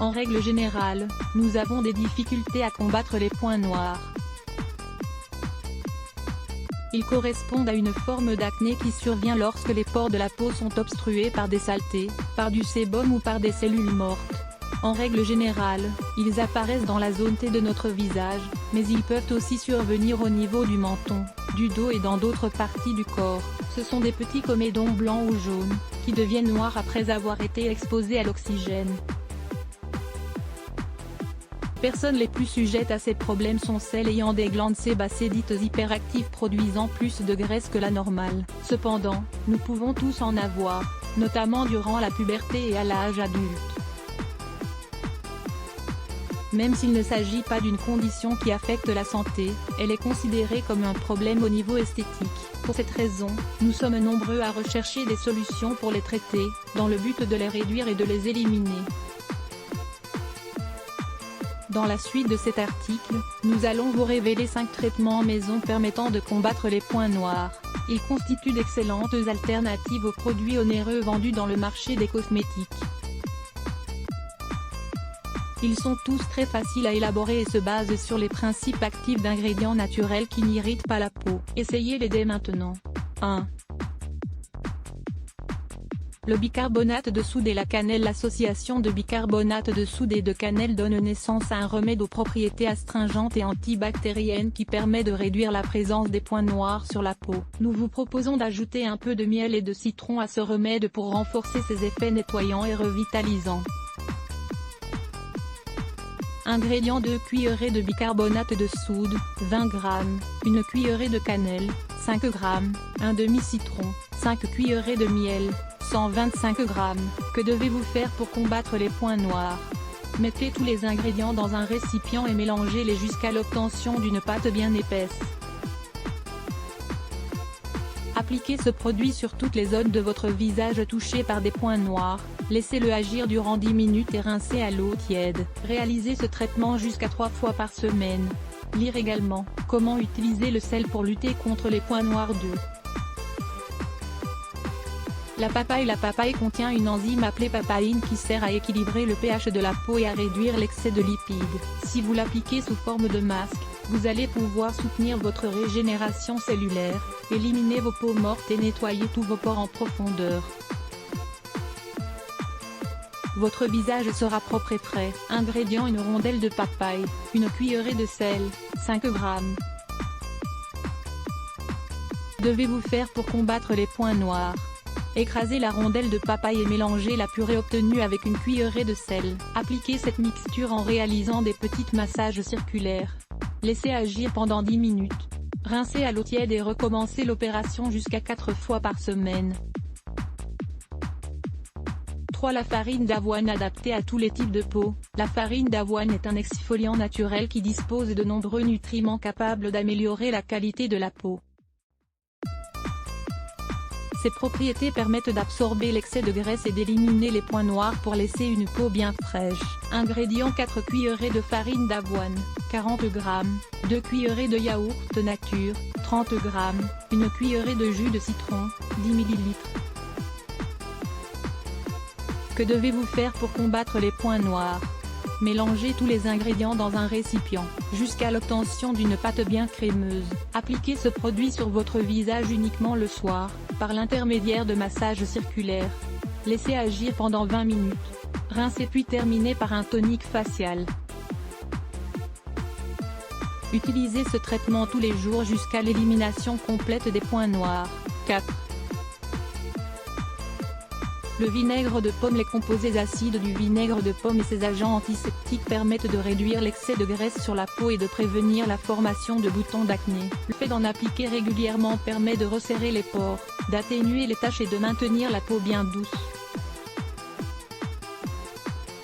En règle générale, nous avons des difficultés à combattre les points noirs. Ils correspondent à une forme d'acné qui survient lorsque les pores de la peau sont obstrués par des saletés, par du sébum ou par des cellules mortes. En règle générale, ils apparaissent dans la zone T de notre visage, mais ils peuvent aussi survenir au niveau du menton, du dos et dans d'autres parties du corps. Ce sont des petits comédons blancs ou jaunes, qui deviennent noirs après avoir été exposés à l'oxygène. Les personnes les plus sujettes à ces problèmes sont celles ayant des glandes sébacées dites hyperactives produisant plus de graisse que la normale. Cependant, nous pouvons tous en avoir, notamment durant la puberté et à l'âge adulte. Même s'il ne s'agit pas d'une condition qui affecte la santé, elle est considérée comme un problème au niveau esthétique. Pour cette raison, nous sommes nombreux à rechercher des solutions pour les traiter, dans le but de les réduire et de les éliminer. Dans la suite de cet article, nous allons vous révéler 5 traitements maison permettant de combattre les points noirs. Ils constituent d'excellentes alternatives aux produits onéreux vendus dans le marché des cosmétiques. Ils sont tous très faciles à élaborer et se basent sur les principes actifs d'ingrédients naturels qui n'irritent pas la peau. Essayez-les dès maintenant. 1. Le bicarbonate de soude et la cannelle. L'association de bicarbonate de soude et de cannelle donne naissance à un remède aux propriétés astringentes et antibactériennes qui permet de réduire la présence des points noirs sur la peau. Nous vous proposons d'ajouter un peu de miel et de citron à ce remède pour renforcer ses effets nettoyants et revitalisants. Ingrédients: 2 cuillerées de bicarbonate de soude, 20 g, 1 cuillerée de cannelle, 5 g, un demi-citron, 5 cuillerées de miel, 125 g. Que devez-vous faire pour combattre les points noirs? Mettez tous les ingrédients dans un récipient et mélangez-les jusqu'à l'obtention d'une pâte bien épaisse. Appliquez ce produit sur toutes les zones de votre visage touchées par des points noirs, laissez-le agir durant 10 minutes et rincez à l'eau tiède. Réalisez ce traitement jusqu'à 3 fois par semaine. Lire également, comment utiliser le sel pour lutter contre les points noirs. 2. La papaye. La papaye contient une enzyme appelée papaïne qui sert à équilibrer le pH de la peau et à réduire l'excès de lipides. Si vous l'appliquez sous forme de masque, vous allez pouvoir soutenir votre régénération cellulaire, éliminer vos peaux mortes et nettoyer tous vos pores en profondeur. Votre visage sera propre et frais. Ingrédients: 1 rondelle de papaye, 1 cuillerée de sel, 5 g. Devez-vous faire pour combattre les points noirs? Écrasez la rondelle de papaye et mélangez la purée obtenue avec 1 cuillerée de sel. Appliquez cette mixture en réalisant des petits massages circulaires. Laissez agir pendant 10 minutes. Rincez à l'eau tiède et recommencez l'opération jusqu'à 4 fois par semaine. 3. La farine d'avoine adaptée à tous les types de peau. La farine d'avoine est un exfoliant naturel qui dispose de nombreux nutriments capables d'améliorer la qualité de la peau. Ses propriétés permettent d'absorber l'excès de graisse et d'éliminer les points noirs pour laisser une peau bien fraîche. Ingrédients: 4 cuillerées de farine d'avoine, 40 g, 2 cuillerées de yaourt nature, 30 g, 1 cuillerée de jus de citron, 10 ml. Que devez-vous faire pour combattre les points noirs? Mélangez tous les ingrédients dans un récipient, jusqu'à l'obtention d'une pâte bien crémeuse. Appliquez ce produit sur votre visage uniquement le soir, par l'intermédiaire de massages circulaires. Laissez agir pendant 20 minutes. Rincez puis terminez par un tonique facial. Utilisez ce traitement tous les jours jusqu'à l'élimination complète des points noirs. 4. Le vinaigre de pomme. Les composés acides du vinaigre de pomme et ses agents antiseptiques permettent de réduire l'excès de graisse sur la peau et de prévenir la formation de boutons d'acné. Le fait d'en appliquer régulièrement permet de resserrer les pores, d'atténuer les taches et de maintenir la peau bien douce.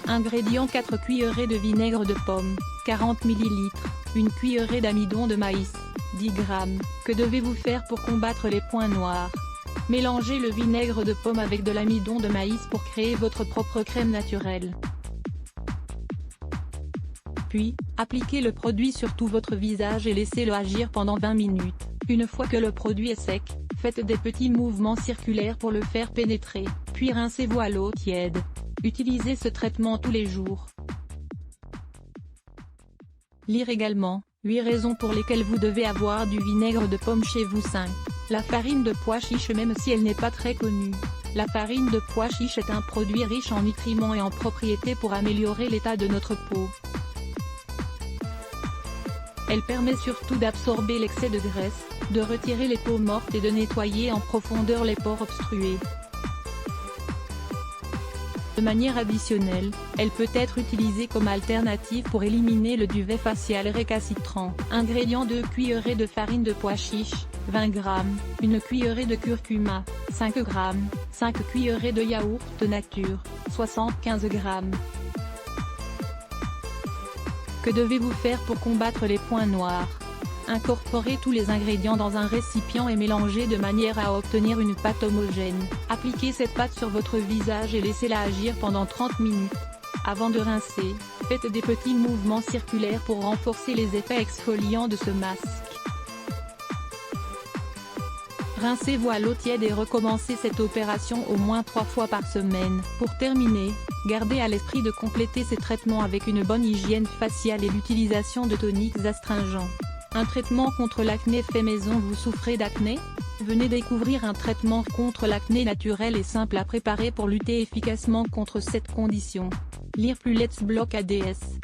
Ingrédients: 4 cuillerées de vinaigre de pomme, 40 ml, 1 cuillerée d'amidon de maïs, 10 g. Que devez-vous faire pour combattre les points noirs? Mélangez le vinaigre de pomme avec de l'amidon de maïs pour créer votre propre crème naturelle. Puis, appliquez le produit sur tout votre visage et laissez-le agir pendant 20 minutes. Une fois que le produit est sec, faites des petits mouvements circulaires pour le faire pénétrer, puis rincez-vous à l'eau tiède. Utilisez ce traitement tous les jours. Lire également, 8 raisons pour lesquelles vous devez avoir du vinaigre de pomme chez vous. 5. La farine de pois chiche. Même si elle n'est pas très connue, la farine de pois chiche est un produit riche en nutriments et en propriétés pour améliorer l'état de notre peau. Elle permet surtout d'absorber l'excès de graisse, de retirer les peaux mortes et de nettoyer en profondeur les pores obstrués. De manière additionnelle, elle peut être utilisée comme alternative pour éliminer le duvet facial récalcitrant. Ingrédients: 2 cuillerées de farine de pois chiche, 20 g, 1 cuillerée de curcuma, 5 g, 5 cuillerées de yaourt nature, 75 g. Que devez-vous faire pour combattre les points noirs? Incorporez tous les ingrédients dans un récipient et mélangez de manière à obtenir une pâte homogène. Appliquez cette pâte sur votre visage et laissez-la agir pendant 30 minutes. Avant de rincer, faites des petits mouvements circulaires pour renforcer les effets exfoliants de ce masque. Rincez-vous à l'eau tiède et recommencez cette opération au moins 3 fois par semaine. Pour terminer, gardez à l'esprit de compléter ces traitements avec une bonne hygiène faciale et l'utilisation de toniques astringents. Un traitement contre l'acné fait maison. Vous souffrez d'acné? Venez découvrir un traitement contre l'acné naturel et simple à préparer pour lutter efficacement contre cette condition. Lire plus. Let's Block ADS.